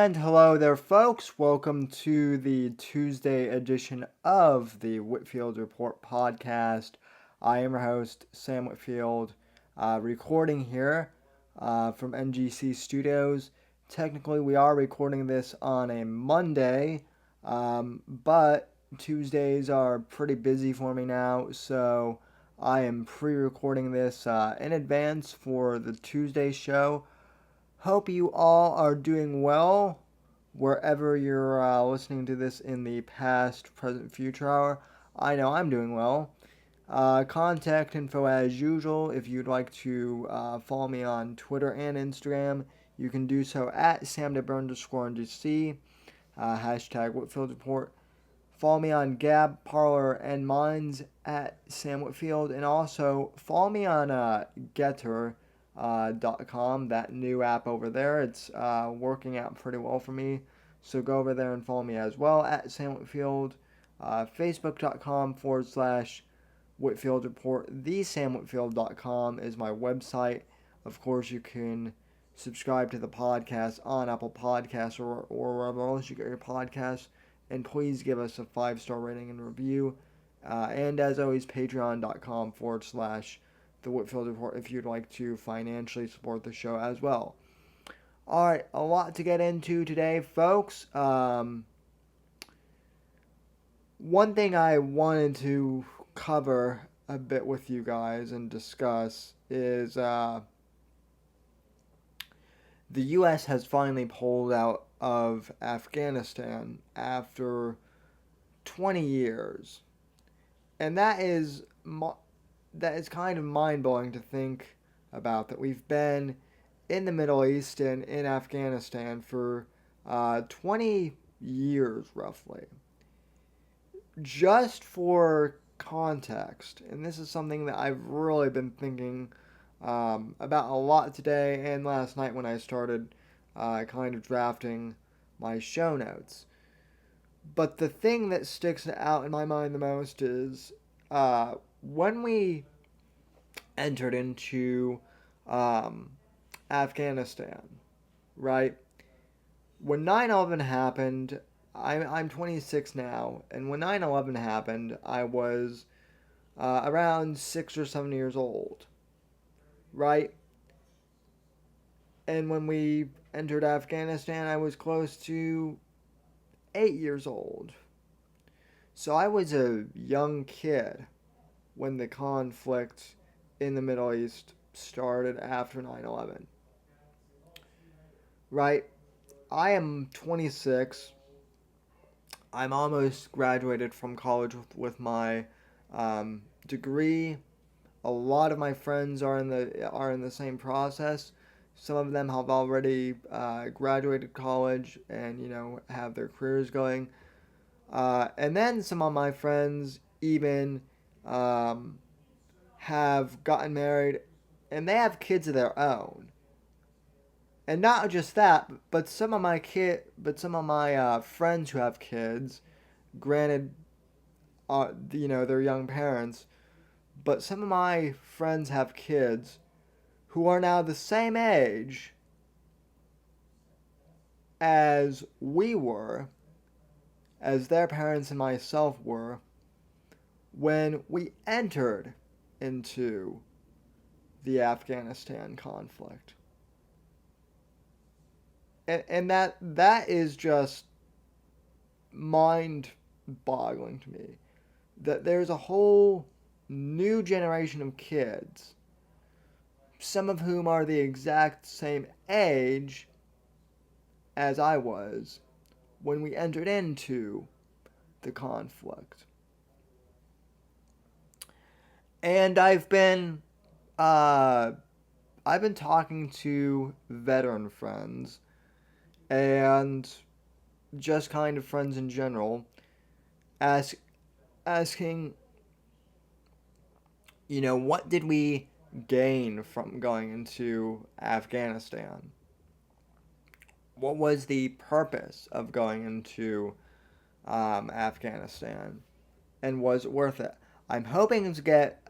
And hello there, folks. Welcome to the Tuesday edition of the Whitfield Report podcast. I am your host, Sam Whitfield, recording here from NGC Studios. Technically, we are recording this on a Monday, but Tuesdays are pretty busy for me now, so I am pre-recording this in advance for the Tuesday show. Hope you all are doing well wherever you're listening to this in the past, present, future hour. I know I'm doing well. Contact info as usual. If you'd like to follow me on Twitter and Instagram, you can do so at samdebber_NGC, hashtag Whitfield Report. Follow me on Gab, Parler, and Minds at Sam Whitfield, and also follow me on Getter.com, that new app over there. It's working out pretty well for me, so go over there and follow me as well at Sam Whitfield. Facebook.com/Whitfield Report. TheSamWhitfield.com is my website. Of course, you can subscribe to the podcast on Apple Podcasts or wherever else you get your podcasts. And please give us a 5-star rating and review. And as always, patreon.com/The Whitfield Report if you'd like to financially support the show as well. Alright, a lot to get into today, folks. One thing I wanted to cover a bit with you guys and discuss is the U.S. has finally pulled out of Afghanistan after 20 years. And that is kind of mind-blowing to think about, that we've been in the Middle East and in Afghanistan for 20 years, roughly. Just for context, and this is something that I've really been thinking about a lot today and last night when I started kind of drafting my show notes. But the thing that sticks out in my mind the most is when we entered into Afghanistan, right? When 9/11 happened, I'm 26 now, and when 9/11 happened, I was around 6 or 7 years old, right? And when we entered Afghanistan, I was close to 8 years old. So I was a young kid when the conflict in the Middle East started after 9/11. Right? I am 26. I'm almost graduated from college with my degree. A lot of my friends are in the same process. Some of them have already graduated college and, have their careers going. And then some of my friends even have gotten married and they have kids of their own. And not just that, but some of my friends who have kids, granted, they're young parents, but some of my friends have kids who are now the same age as we were, as their parents and myself were, when we entered into the Afghanistan conflict. And that is just mind-boggling to me. That there's a whole new generation of kids, some of whom are the exact same age as I was when we entered into the conflict. And I've been talking to veteran friends and just kind of friends in general, asking, what did we gain from going into Afghanistan? What was the purpose of going into Afghanistan? And was it worth it? I'm hoping to get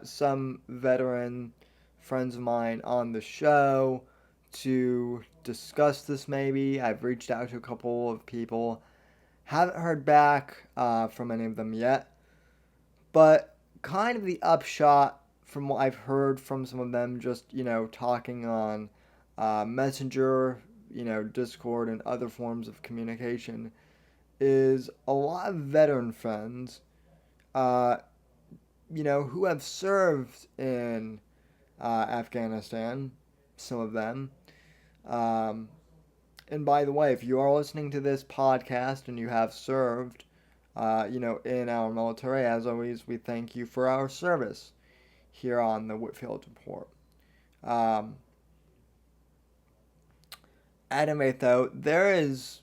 some veteran friends of mine on the show to discussed this maybe. I've reached out to a couple of people. Haven't heard back from any of them yet. But kind of the upshot from what I've heard from some of them, just, talking on Messenger, Discord, and other forms of communication, is a lot of veteran friends, uh, who have served in Afghanistan, some of them. Um, and by the way, if you are listening to this podcast and you have served, in our military, as always, we thank you for our service here on the Whitfield Report. Um, at any rate, though, there's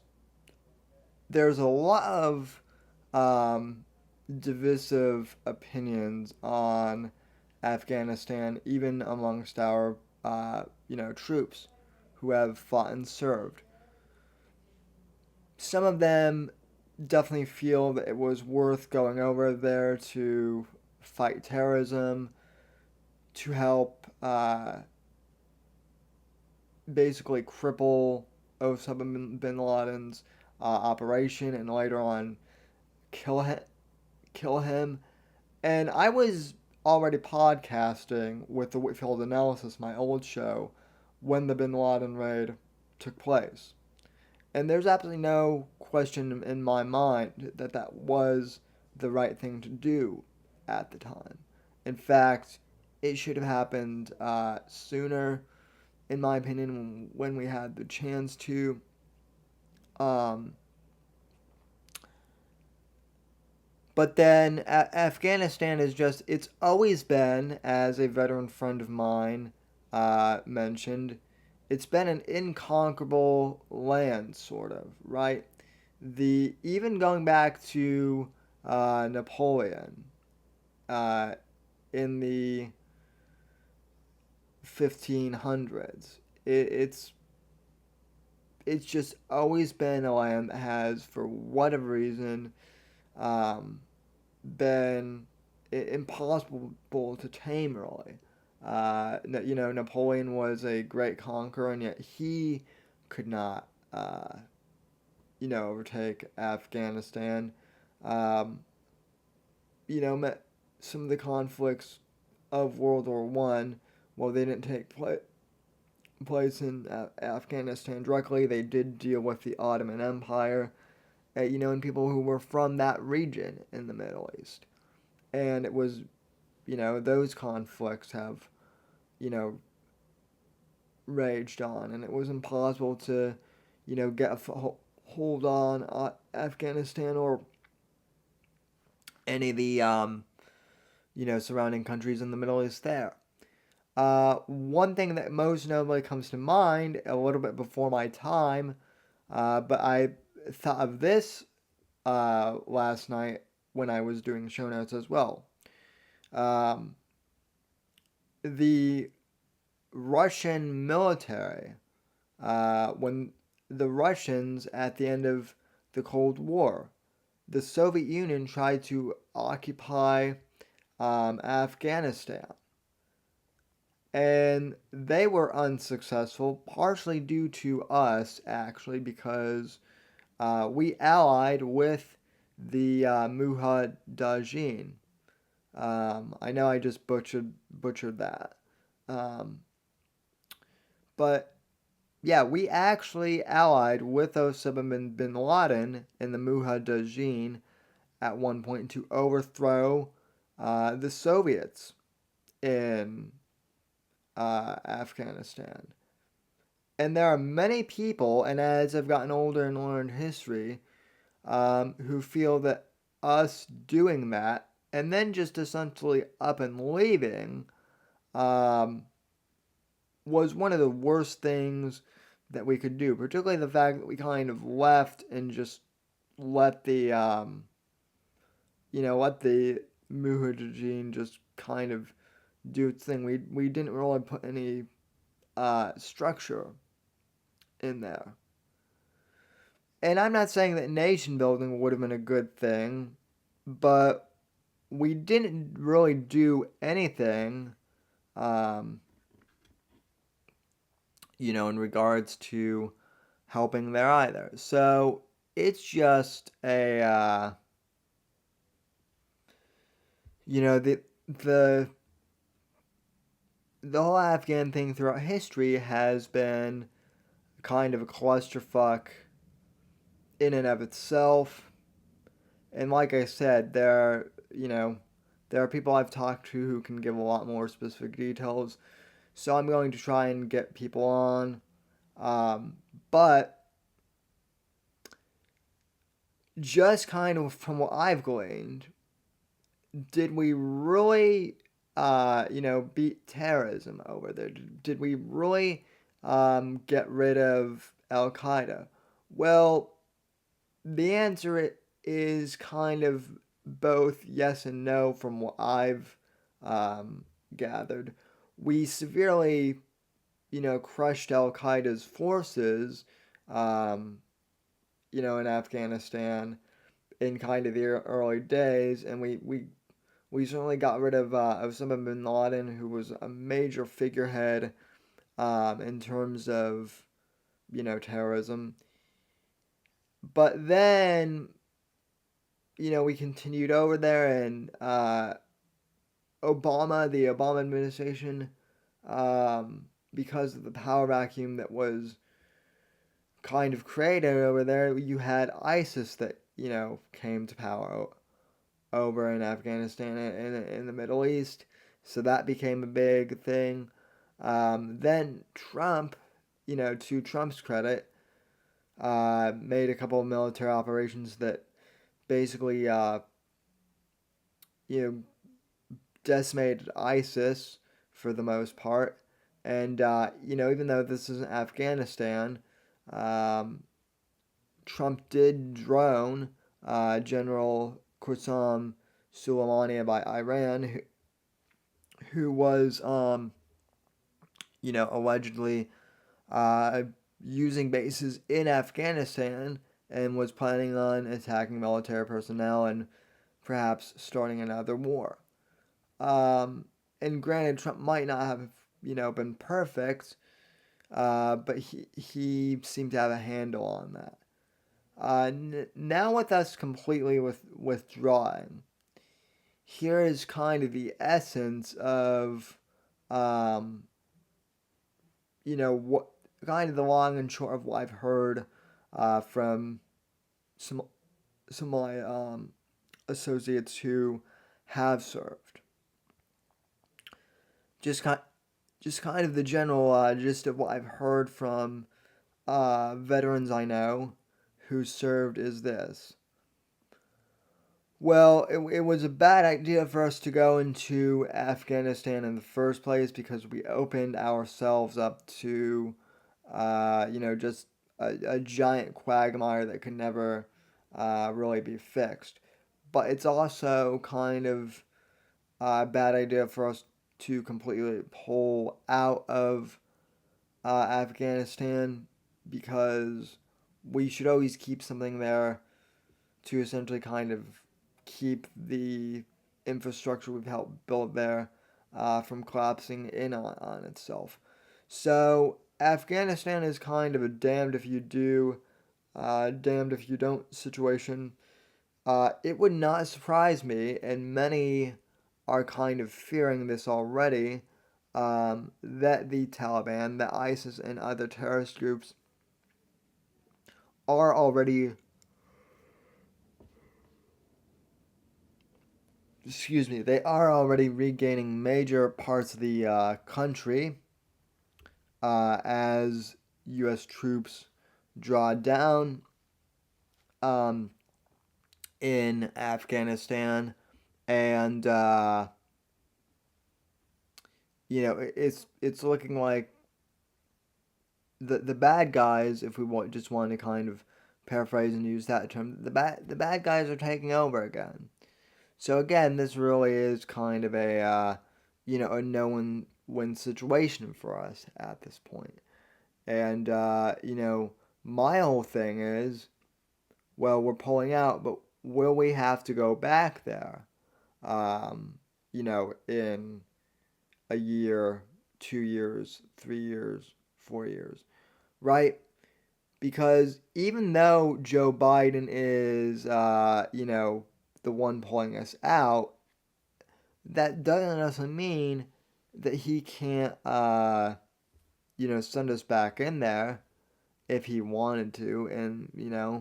a lot of divisive opinions on Afghanistan, even amongst our troops who have fought and served. Some of them definitely feel that it was worth going over there to fight terrorism, to help basically cripple Osama bin Laden's operation and later on kill him. And I was already podcasting with the Whitfield Analysis, my old show, when the bin Laden raid took place. And there's absolutely no question in my mind that that was the right thing to do at the time. In fact, it should have happened sooner, in my opinion, when we had the chance to. But then Afghanistan is just, it's always been, as a veteran friend of mine mentioned, it's been an inconquerable land, sort of, right? Even going back to Napoleon in the 1500s, it's just always been a land that has, for whatever reason, been impossible to tame, really. Napoleon was a great conqueror, and yet he could not, overtake Afghanistan. Some of the conflicts of World War One, well, they didn't take place in Afghanistan directly. They did deal with the Ottoman Empire, and people who were from that region in the Middle East. And it was, those conflicts have, raged on, and it was impossible to, get a hold on Afghanistan or any of the, surrounding countries in the Middle East there. One thing that most notably comes to mind, a little bit before my time, but I thought of this last night when I was doing show notes as well. The Russian military, when the Russians, at the end of the Cold War, the Soviet Union tried to occupy Afghanistan. And they were unsuccessful, partially due to us, actually, because we allied with the Mujahideen. I know I just butchered that. But yeah, we actually allied with Osama bin Laden and the Mujahideen at one point to overthrow the Soviets in Afghanistan. And there are many people, and as I've gotten older and learned history, who feel that us doing that and then just essentially up and leaving was one of the worst things that we could do. Particularly the fact that we kind of left and just let the Mujahideen just kind of do its thing. We didn't really put any structure in there. And I'm not saying that nation building would have been a good thing, but we didn't really do anything, in regards to helping there either. So it's just the the the whole Afghan thing throughout history has been kind of a clusterfuck in and of itself. And like I said, there are people I've talked to who can give a lot more specific details. So I'm going to try and get people on. But just kind of from what I've gleaned, did we really, beat terrorism over there? Did we really get rid of Al Qaeda? Well, the answer is kind of both yes and no from what I've gathered. We severely, crushed Al Qaeda's forces, um, in Afghanistan in kind of the early days, and we certainly got rid of Osama bin Laden, who was a major figurehead in terms of terrorism. But then we continued over there, and the Obama administration, because of the power vacuum that was kind of created over there, you had ISIS that came to power over in Afghanistan and in the Middle East. So that became a big thing. Then Trump, to Trump's credit, made a couple of military operations that basically, decimated ISIS for the most part. And, even though this isn't Afghanistan, um, Trump did drone General Qasem Soleimani by Iran, who was, allegedly using bases in Afghanistan and was planning on attacking military personnel and perhaps starting another war. And granted, Trump might not have, been perfect, but he seemed to have a handle on that. Now with us completely withdrawing, here is kind of the essence of, what kind of the long and short of what I've heard from some of my associates who have served. Just kind of the general gist of what I've heard from veterans I know who served is this. Well, it was a bad idea for us to go into Afghanistan in the first place because we opened ourselves up to, just a giant quagmire that could never really be fixed. But it's also kind of a bad idea for us to completely pull out of Afghanistan because we should always keep something there to essentially kind of keep the infrastructure we've helped build there from collapsing in on itself. So Afghanistan is kind of a damned if you do, damned if you don't situation. It would not surprise me, and many are kind of fearing this already, that the Taliban, that ISIS, and other terrorist groups are already, they are already regaining major parts of the country as U.S. troops draw down in Afghanistan, and it's looking like the bad guys, if we just want to kind of paraphrase and use that term, the bad guys are taking over again. So again, this really is kind of a a no-win situation for us at this point. And my whole thing is, well, we're pulling out, but will we have to go back there? In a year, 2 years, 3 years, 4 years, right? Because even though Joe Biden is, the one pulling us out, that doesn't mean that he can't, send us back in there if he wanted to. And,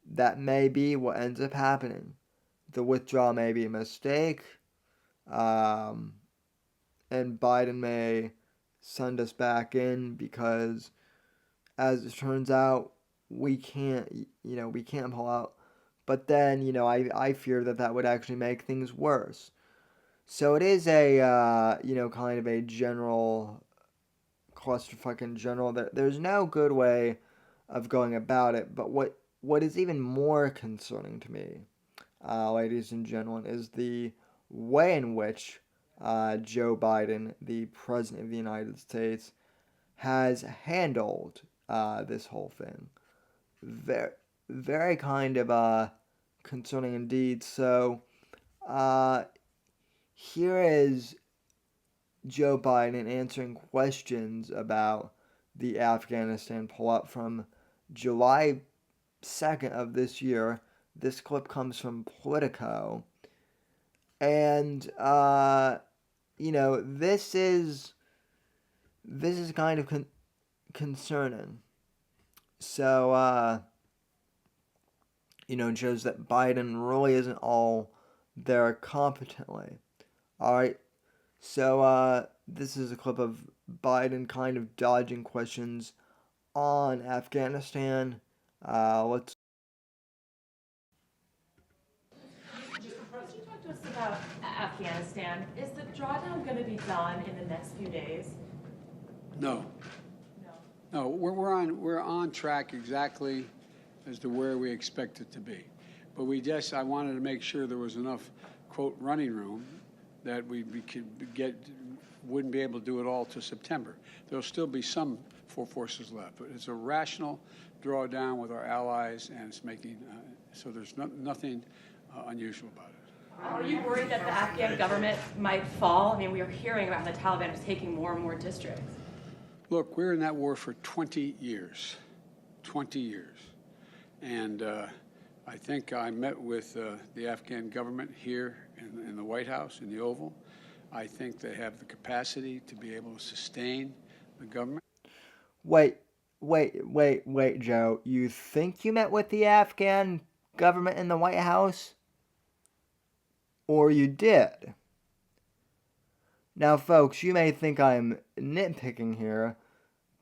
that may be what ends up happening. The withdrawal may be a mistake. Um, and Biden may send us back in because, as it turns out, we can't pull out. But then, I fear that would actually make things worse. So it is a, kind of a general clusterfuck in general. There's no good way of going about it. But what is even more concerning to me, ladies and gentlemen, is the way in which Joe Biden, the President of the United States, has handled this whole thing. Very, very kind of concerning indeed. So, uh, here is Joe Biden answering questions about the Afghanistan pullout from July 2nd of this year. This clip comes from Politico. And, this is kind of concerning. So, it shows that Biden really isn't all there competently. Alright, so this is a clip of Biden kind of dodging questions on Afghanistan. Let's. Could you talk to us about Afghanistan? Is the drawdown going to be done in the next few days? No. No, we're on track exactly as to where we expect it to be. But I wanted to make sure there was enough, quote, running room that we wouldn't be able to do it all to September. There'll still be some forces left, but it's a rational drawdown with our allies, and it's making, so there's nothing unusual about it. Are you worried that the Afghan government might fall? I mean, we are hearing about the Taliban is taking more and more districts. Look, we're in that war for 20 years. 20 years. And I think I met with the Afghan government here in the White House, in the Oval. I think they have the capacity to be able to sustain the government. Wait, Joe. You think you met with the Afghan government in the White House? Or you did? Now, folks, you may think I'm nitpicking here,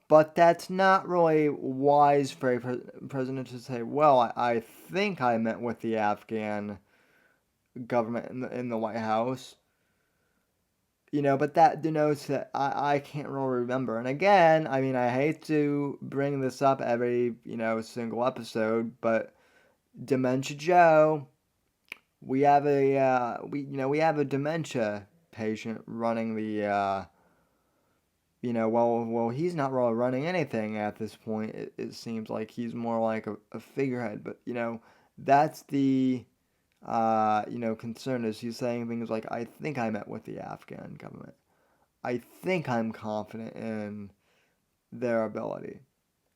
but that's not really wise for a president to say, well, I think I met with the Afghan government in the White House. But that denotes that I can't really remember. And again, I mean, I hate to bring this up every, single episode, but Dementia Joe, we have a dementia patient running the, well, he's not really running anything at this point. It seems like he's more like a figurehead, but, that's the, concern is he's saying things like, I think I met with the Afghan government. I think I'm confident in their ability.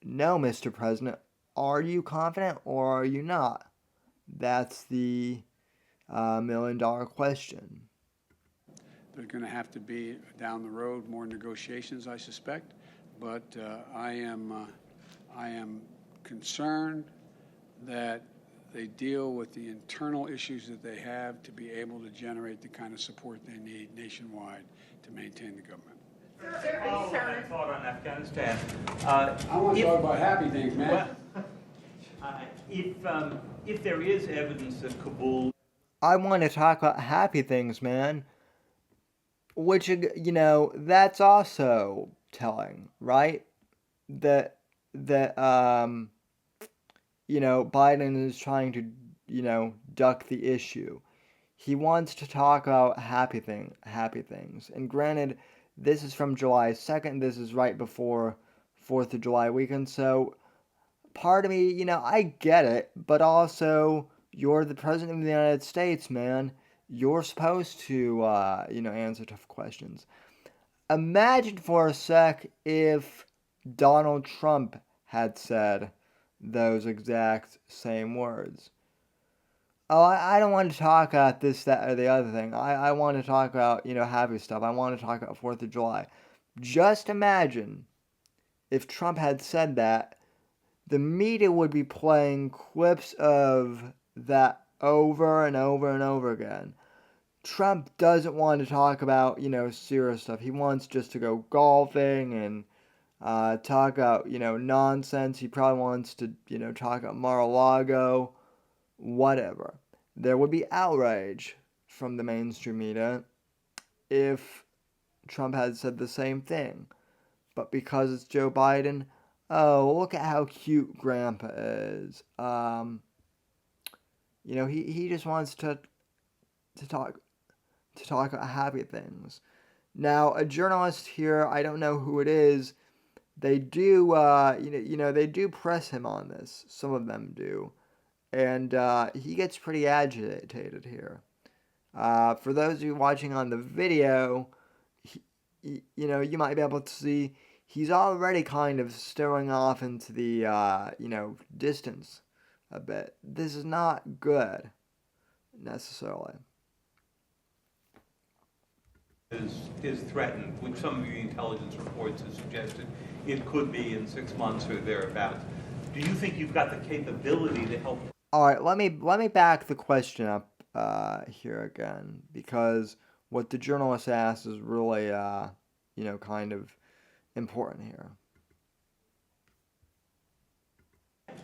No, Mr. President, are you confident or are you not? That's the $1 million question. There's going to have to be, down the road, more negotiations, I suspect. But I am concerned that they deal with the internal issues that they have to be able to generate the kind of support they need nationwide to maintain the government. Thought on Afghanistan. I want to talk about happy things, man. If there is evidence that Kabul. I want to talk about happy things, man. Which, that's also telling, right? That Biden is trying to, duck the issue. He wants to talk about happy things. And granted, this is from July 2nd. This is right before 4th of July weekend. So, part of me, I get it. But also, you're the President of the United States, man. You're supposed to, answer tough questions. Imagine for a sec if Donald Trump had said those exact same words. Oh, I don't want to talk about this, that, or the other thing. I want to talk about, happy stuff. I want to talk about 4th of July. Just imagine if Trump had said that, the media would be playing clips of that over and over and over again. Trump doesn't want to talk about, serious stuff. He wants just to go golfing and talk about, nonsense. He probably wants to, talk about Mar-a-Lago, whatever. There would be outrage from the mainstream media if Trump had said the same thing. But because it's Joe Biden, oh, look at how cute Grandpa is. He just wants to talk about happy things. Now, a journalist here, I don't know who it is. They do, they do press him on this. Some of them do, and he gets pretty agitated here. For those of you watching on the video, you might be able to see he's already kind of staring off into the, distance a bit. This is not good, necessarily. Is threatened, which some of the intelligence reports have suggested it could be in 6 months or thereabouts. Do you think you've got the capability to help? All right, let me back the question up here again, because what the journalist asked is really, kind of important here.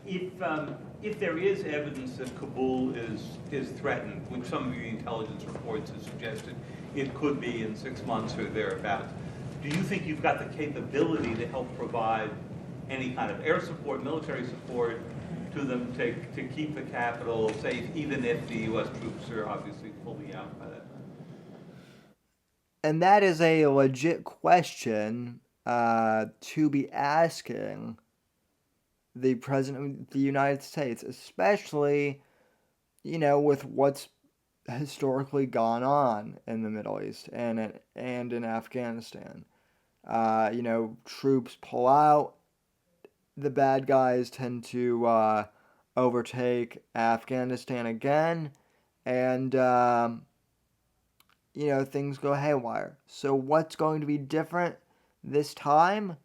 If there is evidence that Kabul is threatened, which some of the intelligence reports have suggested it could be in 6 months or thereabouts, do you think you've got the capability to help provide any kind of air support, military support to them to keep the capital safe, even if the U.S. troops are obviously fully out by that time? And that is a legit question to be asking the President of the United States, especially, with what's historically gone on in the Middle East and in Afghanistan. Troops pull out, the bad guys tend to overtake Afghanistan again, and things go haywire. So what's going to be different this time?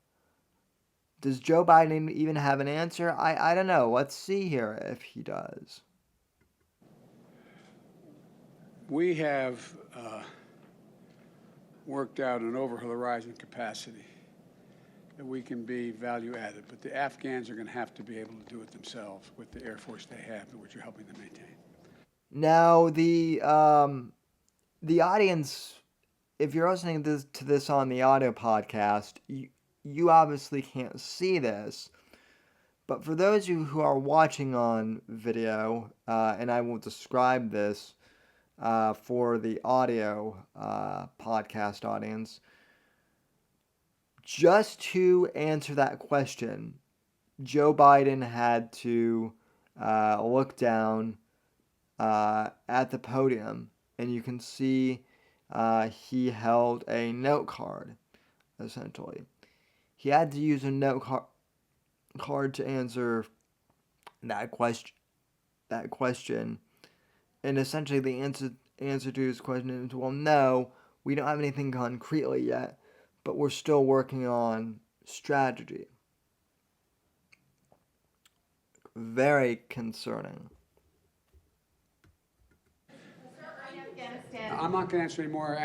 Does Joe Biden even have an answer? I don't know. Let's see here if he does. We have worked out an over-horizon capacity that we can be value added, but the Afghans are going to have to be able to do it themselves with the Air Force they have, which you're helping them maintain. Now, the audience, if you're listening to this on the audio podcast, you obviously can't see this, but for those of you who are watching on video, and I will describe this for the audio podcast audience, just to answer that question, Joe Biden had to look down at the podium, and you can see he held a note card, essentially. He had to use a note card to answer that question. And essentially the answer to his question is, well, no, we don't have anything concretely yet, but we're still working on strategy. Very concerning. I'm not going to answer any more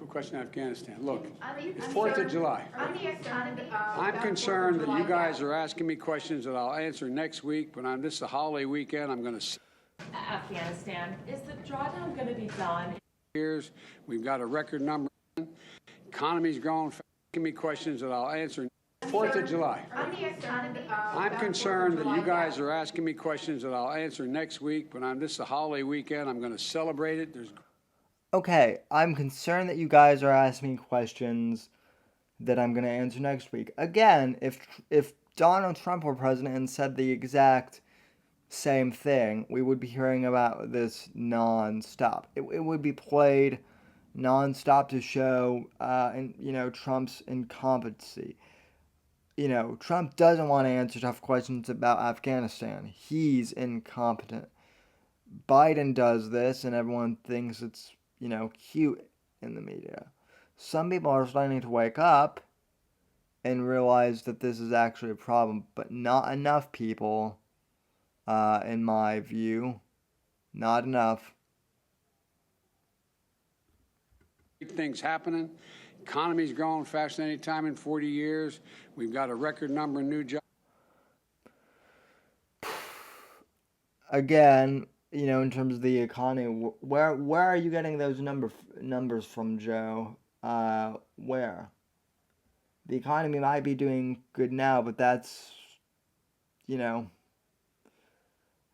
questions on Afghanistan. Look, it's 4th of July. I'm concerned that you guys are asking me questions that I'll answer next week, but this is a holiday weekend. I'm going to... Afghanistan, is the drawdown going to be done? Years, we've got a record number. Economy's growing. Asking me questions that I'll answer. 4th of July. I'm concerned that you guys are asking me questions that I'll answer next week, but this is a holiday weekend. I'm going to celebrate it. Okay, I'm concerned that you guys are asking me questions that I'm going to answer next week. Again, if Donald Trump were president and said the exact same thing, we would be hearing about this non-stop. It would be played non-stop to show Trump's incompetency. Trump doesn't want to answer tough questions about Afghanistan. He's incompetent. Biden does this, and everyone thinks it's, cute in the media. Some people are starting to wake up and realize that this is actually a problem, but not enough people, in my view. Not enough. Things happening. Economy's growing faster than any time in 40 years. We've got a record number of new jobs. Again, in terms of the economy, where are you getting those numbers from, Joe? Where? The economy might be doing good now, but that's,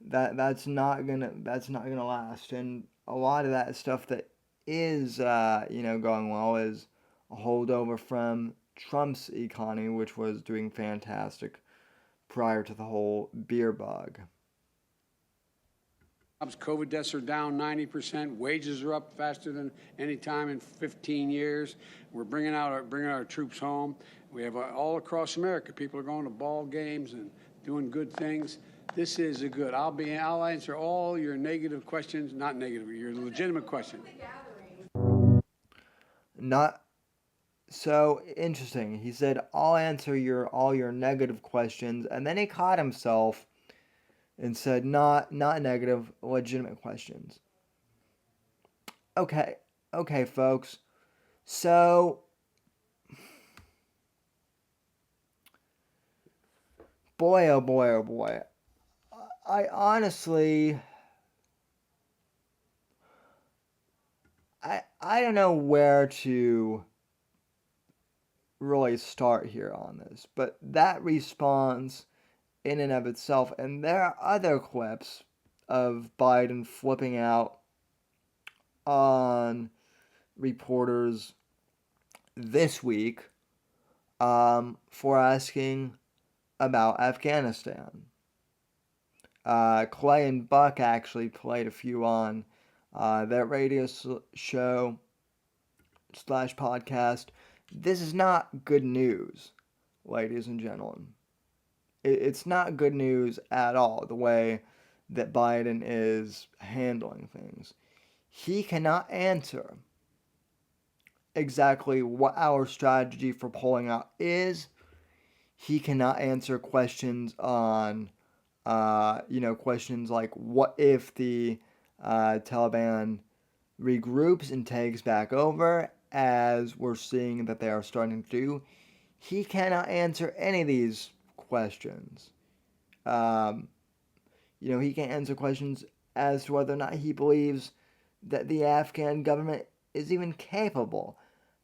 that's not gonna last. And a lot of that stuff that is, going well is a holdover from Trump's economy, which was doing fantastic prior to the whole beer bug. COVID deaths are down 90%. Wages are up faster than any time in 15 years. We're bringing our troops home. We have all across America. People are going to ball games and doing good things. This is a good. I'll answer all your negative questions. Not negative. Your legitimate questions. Not so interesting. He said, "I'll answer all your negative questions," and then he caught himself and said, "Not negative, legitimate questions." Okay, folks. So, boy, oh boy, oh boy. I honestly, I don't know where to really start here on this, but that response in and of itself, and there are other clips of Biden flipping out on reporters this week, for asking about Afghanistan. Clay and Buck actually played a few on their radio show / podcast. This is not good news, ladies and gentlemen. It's not good news at all, the way that Biden is handling things. He cannot answer exactly what our strategy for pulling out is. He cannot answer questions on, questions like, what if the Taliban regroups and takes back over, as we're seeing that they are starting to do. He cannot answer any of these questions. He can't answer questions as to whether or not he believes that the Afghan government is even capable.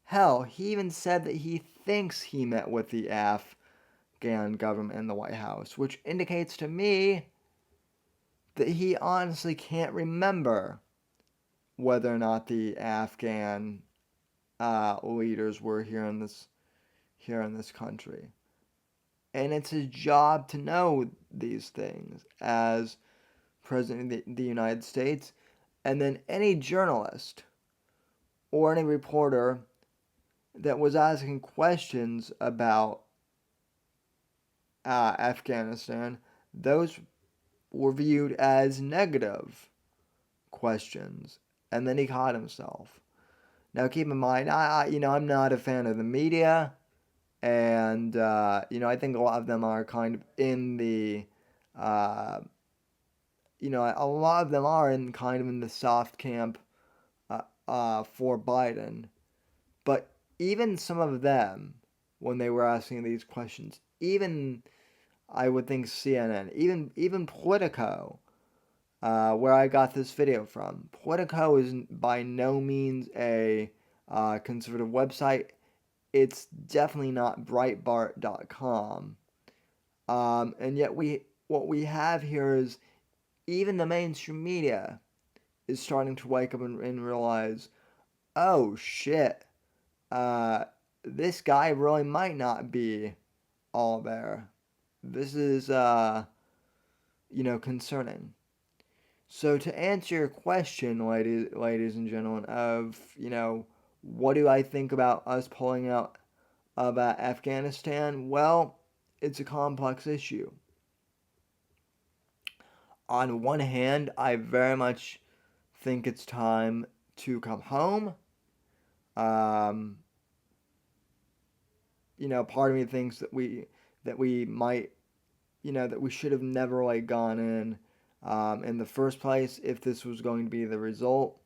Hell, he even said that he thinks he met with the Afghan government in the White House, which indicates to me that he honestly can't remember whether or not the Afghan leaders were here in this country. And it's his job to know these things as President of the United States. And then any journalist or any reporter that was asking questions about Afghanistan, those were viewed as negative questions. And then he caught himself. Now keep in mind, I'm not a fan of the media. And, I think a lot of them are kind of in the, a lot of them are in kind of in the soft camp for Biden. But even some of them, when they were asking these questions, even, I would think CNN, even Politico, where I got this video from. Politico is by no means a conservative website. It's definitely not Breitbart.com. And yet what we have here is even the mainstream media is starting to wake up and realize, oh shit, this guy really might not be all there. This is, concerning. So to answer your question, ladies and gentlemen, of, what do I think about us pulling out of Afghanistan? Well, it's a complex issue. On one hand, I very much think it's time to come home. Um, part of me thinks that we might, that we should have never gone in the first place if this was going to be the result.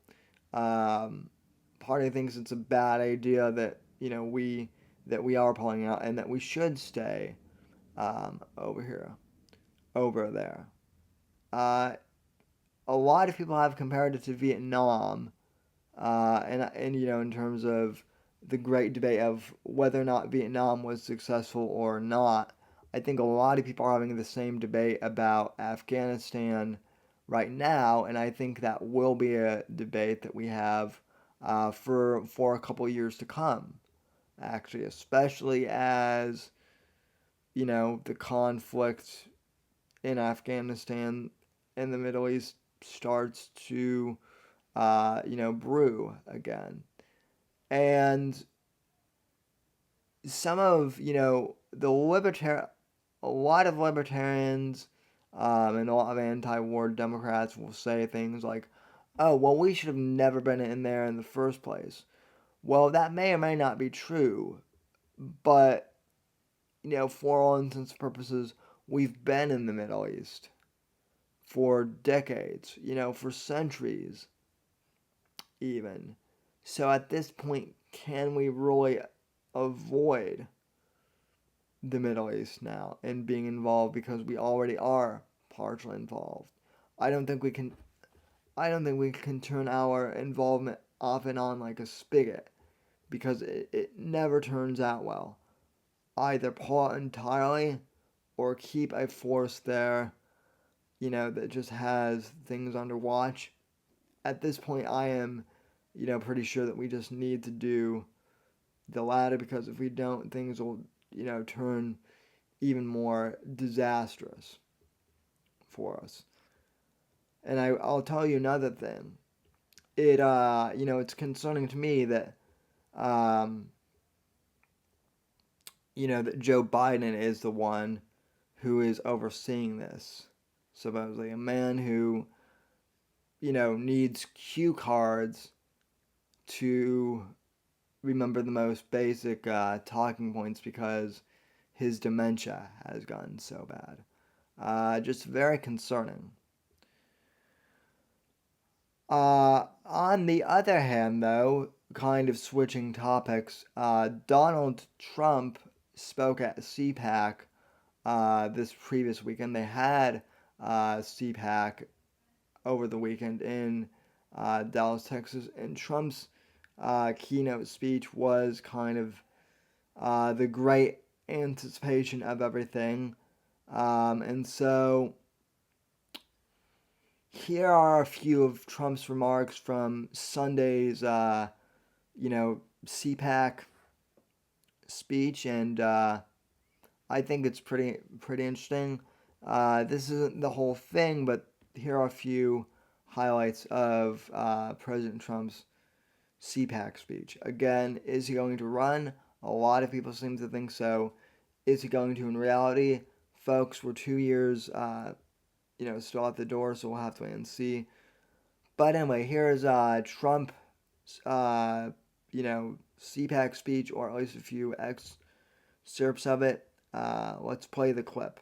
Part of me thinks it's a bad idea that we are pulling out and that we should stay over there. A lot of people have compared it to Vietnam, and in terms of the great debate of whether or not Vietnam was successful or not. I think a lot of people are having the same debate about Afghanistan right now, and I think that will be a debate that we have for a couple of years to come. Actually, especially as the conflict in Afghanistan and the Middle East starts to brew again. And some of, a lot of libertarians and a lot of anti-war Democrats will say things like, oh, well, we should have never been in there in the first place. Well, that may or may not be true, but, for all intents and purposes, we've been in the Middle East for decades, for centuries even. So at this point, can we really avoid the Middle East now and being involved because we already are partially involved? I don't think we can turn our involvement off and on like a spigot because it never turns out well. Either pull out entirely or keep a force there, that just has things under watch. At this point, I am pretty sure that we just need to do the latter because if we don't, things will, turn even more disastrous for us. And I'll tell you another thing. It's concerning to me that, that Joe Biden is the one who is overseeing this. Supposedly, a man who, needs cue cards to remember the most basic talking points because his dementia has gotten so bad. Just very concerning. On the other hand, though, kind of switching topics, Donald Trump spoke at CPAC this previous weekend. They had CPAC over the weekend in Dallas, Texas, and Trump's keynote speech was kind of the great anticipation of everything. And so here are a few of Trump's remarks from Sunday's, CPAC speech, and I think it's pretty interesting. This isn't the whole thing, but here are a few highlights of President Trump's CPAC speech. Again, is he going to run? A lot of people seem to think so. Is he going to in reality? Folks, we're 2 years, still at the door, so we'll have to wait and see. But anyway, here's Trump's, CPAC speech, or at least a few excerpts of it. Let's play the clip.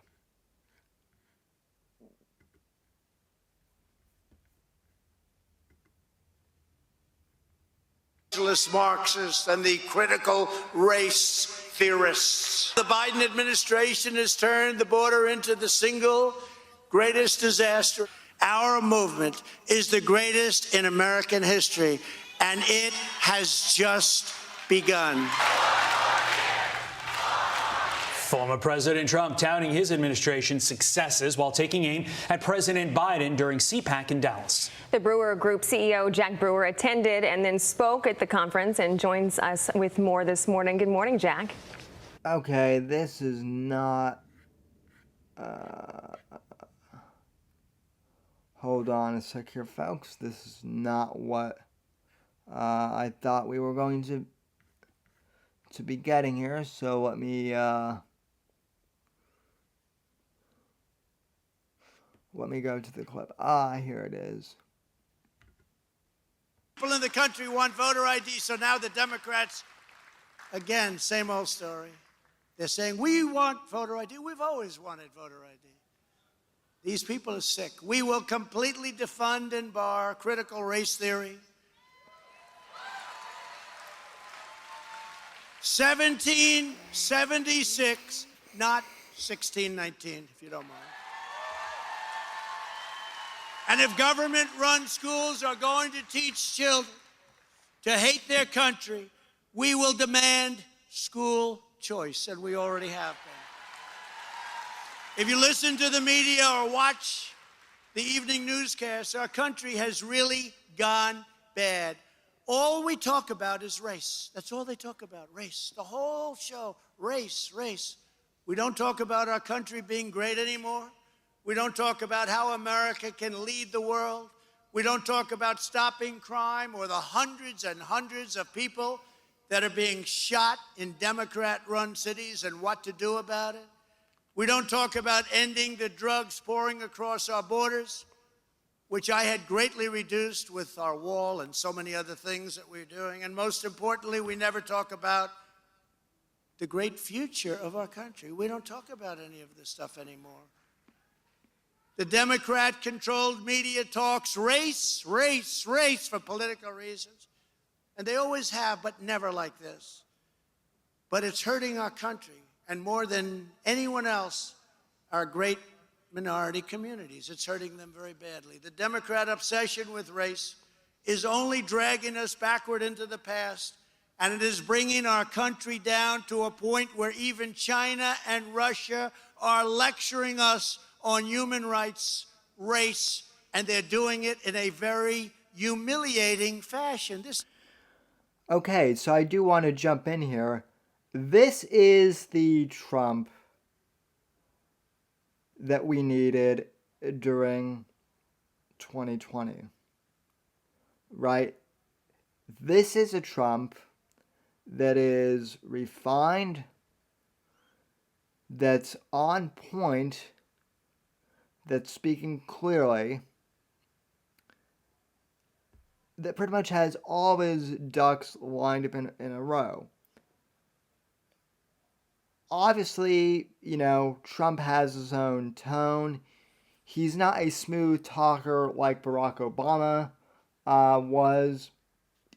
Marxists and the critical race theorists. The Biden administration has turned the border into the single greatest disaster. Our movement is the greatest in American history, and it has just begun. Former President Trump touting his administration's successes while taking aim at President Biden during CPAC in Dallas. The Brewer Group CEO Jack Brewer attended and then spoke at the conference and joins us with more this morning. Good morning, Jack. Okay, this is not... hold on a sec here, folks. This is not what I thought we were going to be getting here. So let me Let me go to the clip. Here it is. People in the country want voter ID, so now the Democrats, again, same old story. They're saying, we want voter ID. We've always wanted voter ID. These people are sick. We will completely defund and bar critical race theory. 1776, not 1619, if you don't mind. And if government-run schools are going to teach children to hate their country, we will demand school choice, and we already have been. If you listen to the media or watch the evening newscasts, our country has really gone bad. All we talk about is race. That's all they talk about, race. The whole show, race, race. We don't talk about our country being great anymore. We don't talk about how America can lead the world. We don't talk about stopping crime or the hundreds and hundreds of people that are being shot in Democrat-run cities and what to do about it. We don't talk about ending the drugs pouring across our borders, which I had greatly reduced with our wall and so many other things that we're doing. And most importantly, we never talk about the great future of our country. We don't talk about any of this stuff anymore. The Democrat-controlled media talks race, race, race for political reasons. And they always have, but never like this. But it's hurting our country, and more than anyone else, our great minority communities. It's hurting them very badly. The Democrat obsession with race is only dragging us backward into the past, and it is bringing our country down to a point where even China and Russia are lecturing us on human rights, race, and they're doing it in a very humiliating fashion. Okay, so I do want to jump in here. This is the Trump that we needed during 2020, right? This is a Trump that is refined, that's on point, that's speaking clearly, that pretty much has all of his ducks lined up in a row. Obviously, Trump has his own tone. He's not a smooth talker like Barack Obama was.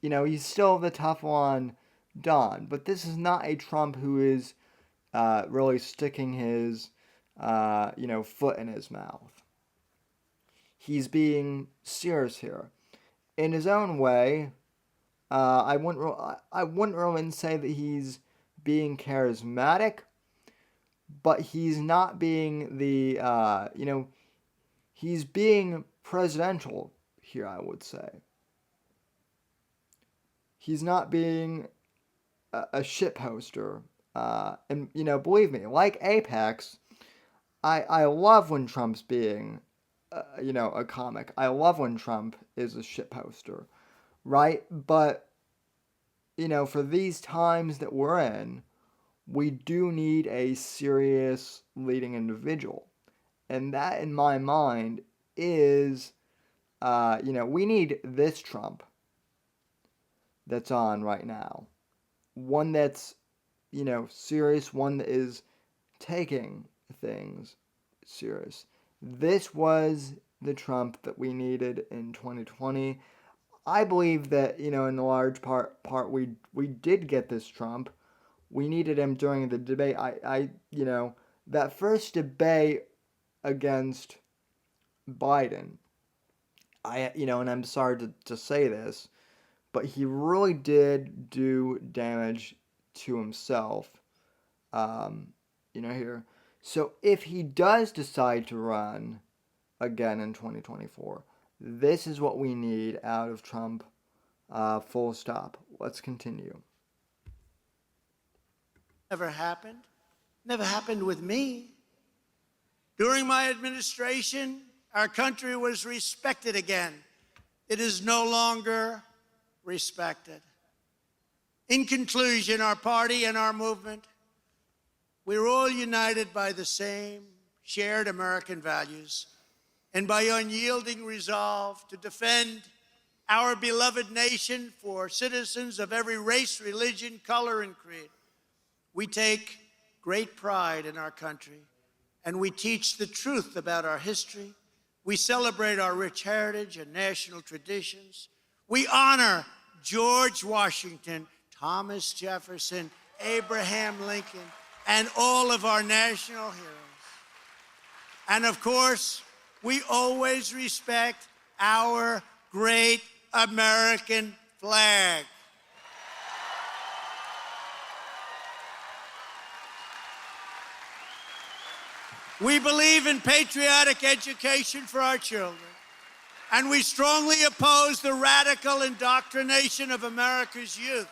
He's still the tough one, Don. But this is not a Trump who is really sticking his, foot in his mouth. He's being serious here. In his own way, I wouldn't really say that he's being charismatic, but he's not being the, he's being presidential here, I would say. He's not being a shit poster. And, believe me, like Apex, I love when Trump's being, a comic. I love when Trump is a shit poster, right? But, for these times that we're in, we do need a serious leading individual. And that, in my mind, is, we need this Trump that's on right now. One that's, serious, one that is taking things serious. This was the Trump that we needed in 2020. I believe that, in a large part we did get this Trump. We needed him during the debate. That first debate against Biden, and I'm sorry to say this, but he really did do damage to himself, here. So if he does decide to run again in 2024, this is what we need out of Trump, full stop. Let's continue. Never happened. Never happened with me. During my administration, our country was respected again. It is no longer respected. In conclusion, our party and our movement, we're all united by the same shared American values: and by unyielding resolve to defend our beloved nation for citizens of every race, religion, color, and creed. We take great pride in our country, and we teach the truth about our history. We celebrate our rich heritage and national traditions. We honor George Washington, Thomas Jefferson, Abraham Lincoln, and all of our national heroes. And of course, we always respect our great American flag. We believe in patriotic education for our children, and we strongly oppose the radical indoctrination of America's youth.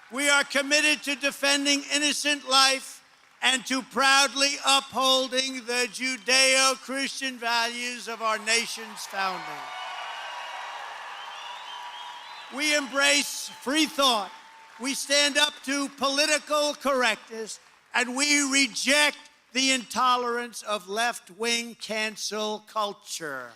We are committed to defending innocent life and to proudly upholding the Judeo-Christian values of our nation's founding. We embrace free thought. We stand up to political correctness, and we reject the intolerance of left-wing cancel culture.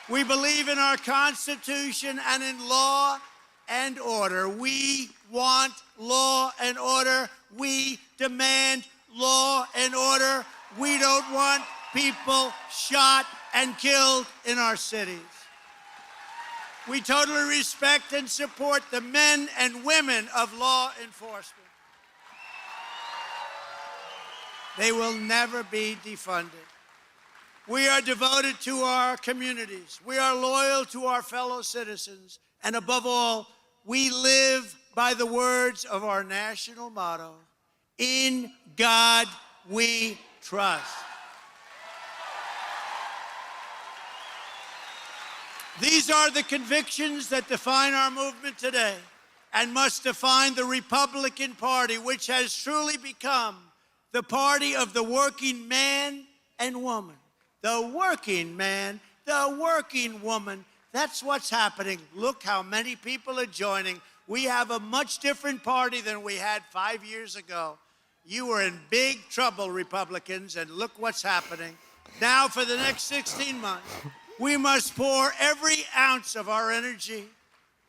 We believe in our Constitution and in law and order. We want law and order. We demand law and order. We don't want people shot and killed in our cities. We totally respect and support the men and women of law enforcement. They will never be defunded. We are devoted to our communities. We are loyal to our fellow citizens. And above all, we live by the words of our national motto, "In God we trust." These are the convictions that define our movement today and must define the Republican Party, which has truly become the party of the working man and woman. The working man, the working woman. That's what's happening. Look how many people are joining. We have a much different party than we had 5 years ago. You were in big trouble, Republicans, and look what's happening. Now, for the next 16 months, we must pour every ounce of our energy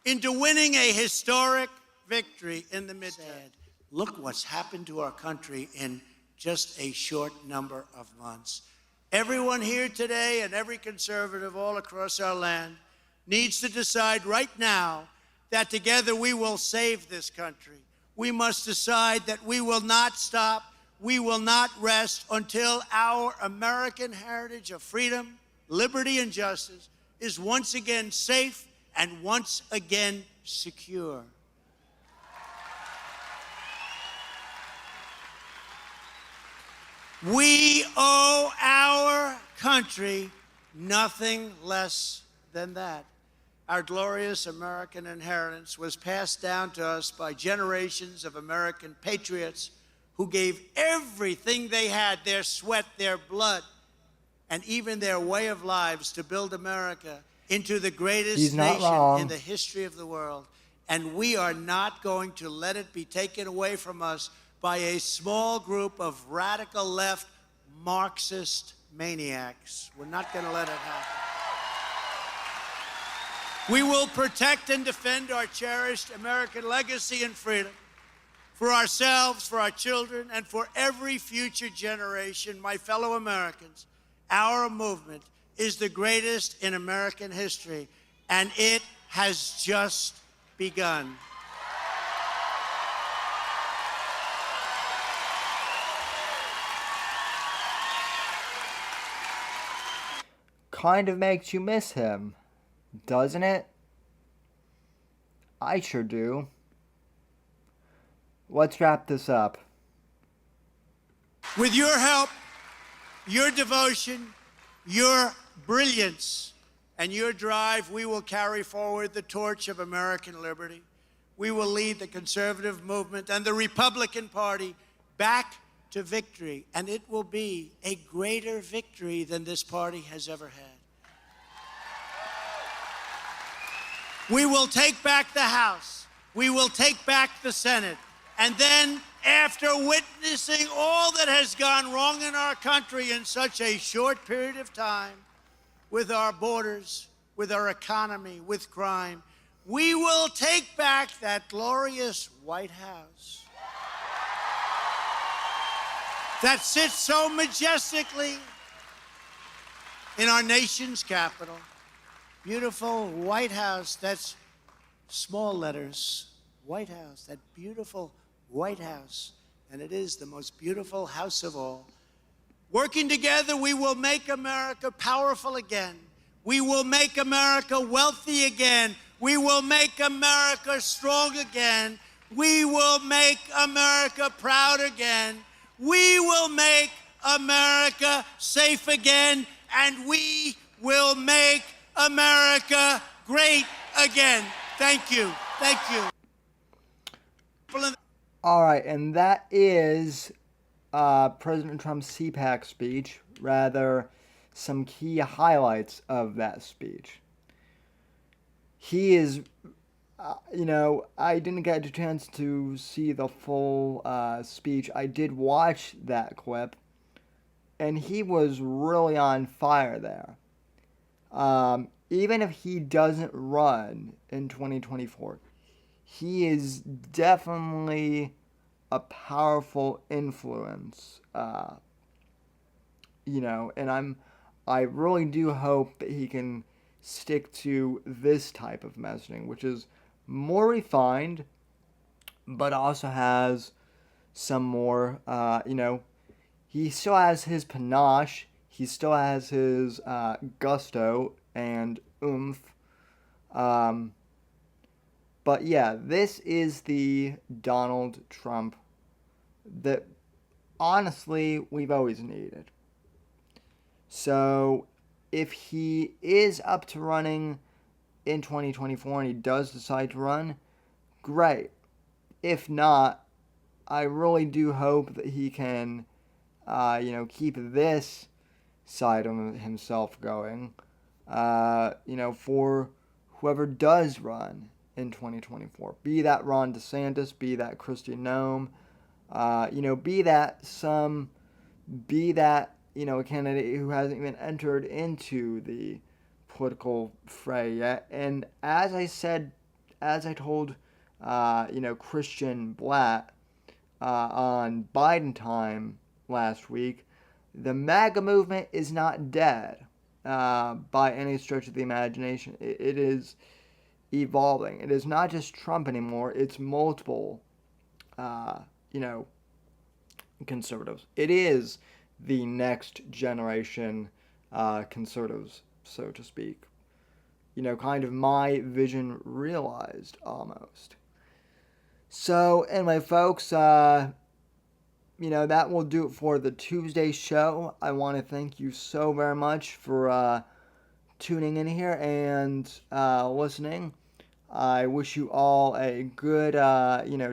into winning a historic victory in the midterm. Look what's happened to our country in just a short number of months. Everyone here today and every conservative all across our land needs to decide right now that together we will save this country. We must decide that we will not stop, we will not rest until our American heritage of freedom, liberty, and justice is once again safe and once again secure. We owe our country nothing less than that. Our glorious American inheritance was passed down to us by generations of American patriots who gave everything they had, their sweat, their blood, and even their way of lives to build America into the greatest nation in the history of the world. And we are not going to let it be taken away from us by a small group of radical left Marxist maniacs. We're not going to let it happen. We will protect and defend our cherished American legacy and freedom for ourselves, for our children, and for every future generation. My fellow Americans, our movement is the greatest in American history, and it has just begun. Kind of makes you miss him, doesn't it? I sure do. Let's wrap this up. With your help, your devotion, your brilliance, and your drive, we will carry forward the torch of American liberty. We will lead the conservative movement and the Republican Party back to victory, and it will be a greater victory than this party has ever had. We will take back the House. We will take back the Senate. And then after witnessing all that has gone wrong in our country in such a short period of time, with our borders, with our economy, with crime, we will take back that glorious White House that sits so majestically in our nation's capital. Beautiful White House, that's small letters, White House, that beautiful White House. And it is the most beautiful house of all. Working together, we will make America powerful again. We will make America wealthy again. We will make America strong again. We will make America proud again. We will make America safe again. And we will make America great again. Thank you. Thank you. All right, and that is President Trump's CPAC speech, rather some key highlights of that speech. He is, I didn't get a chance to see the full speech. I did watch that clip, and he was really on fire there. Even if he doesn't run in 2024, he is definitely a powerful influence, and I really do hope that he can stick to this type of messaging, which is more refined, but also has some more, he still has his panache, he still has his gusto and oomph, but yeah, this is the Donald Trump that honestly we've always needed. So if he is up to running in 2024 and he does decide to run, great. If not, I really do hope that he can, keep this side of himself going, for whoever does run in 2024. Be that Ron DeSantis, be that Kristi Noem, be that a candidate who hasn't even entered into the political fray yet. And as I told, Christian Blatt on Biden time last week, the MAGA movement is not dead by any stretch of the imagination. It is evolving. It is not just Trump anymore. It's multiple, conservatives. It is the next generation conservatives, so to speak. Kind of my vision realized almost. So, anyway, folks, that will do it for the Tuesday show. I want to thank you so very much for tuning in here and listening. I wish you all a good,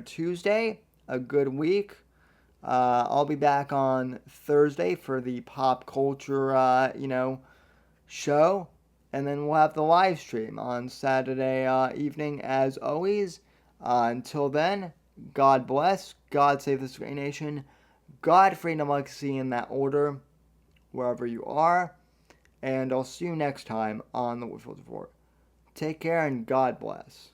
Tuesday, a good week. I'll be back on Thursday for the pop culture, show. And then we'll have the live stream on Saturday evening as always. Until then, God bless, God save this great nation, God, freedom, legacy in that order, wherever you are. And I'll see you next time on the Whitfield Report. Take care and God bless.